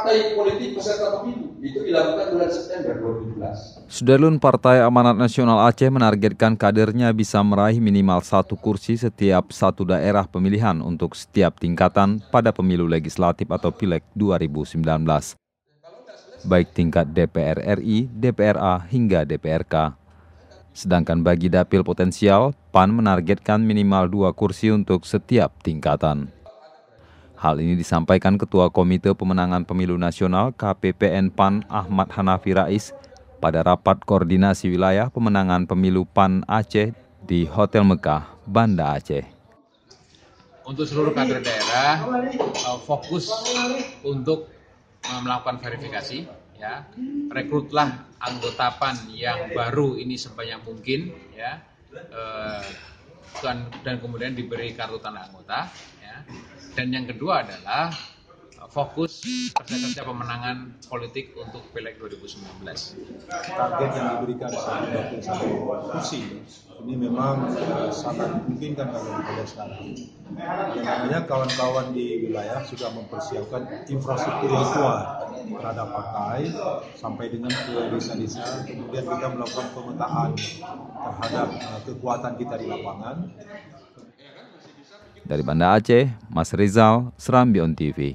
partai politik peserta pemilu. Itu dilakukan bulan September 2017. Sudarlun Partai Amanat Nasional Aceh menargetkan kadernya bisa meraih minimal 1 kursi setiap 1 daerah pemilihan untuk setiap tingkatan pada pemilu legislatif atau Pileg 2019. Baik tingkat DPR RI, DPRA hingga DPRK. Sedangkan bagi dapil potensial, PAN menargetkan minimal 2 kursi untuk setiap tingkatan. Hal ini disampaikan Ketua Komite Pemenangan Pemilu Nasional KPPN PAN Ahmad Hanafi Rais pada rapat koordinasi wilayah pemenangan pemilu PAN Aceh di Hotel Mekah, Banda Aceh. Untuk seluruh kader daerah fokus untuk melakukan verifikasi, ya, rekrutlah anggota PAN yang baru ini sebanyak mungkin, ya, dan kemudian diberi kartu tanda anggota, ya. Dan yang kedua adalah fokus kerja-kerja pemenangan politik untuk Pileg 2019. Target yang diberikan 121 kursi ini memang sangat memungkinkan kalau kita lihat sekarang. Yang namanya kawan-kawan di wilayah sudah mempersiapkan infrastruktur yang kuat terhadap partai sampai dengan ke desa-desa. Kemudian kita melakukan pemetaan terhadap kekuatan kita di lapangan. Dari Banda Aceh, Mas Rizal, Serambi On TV.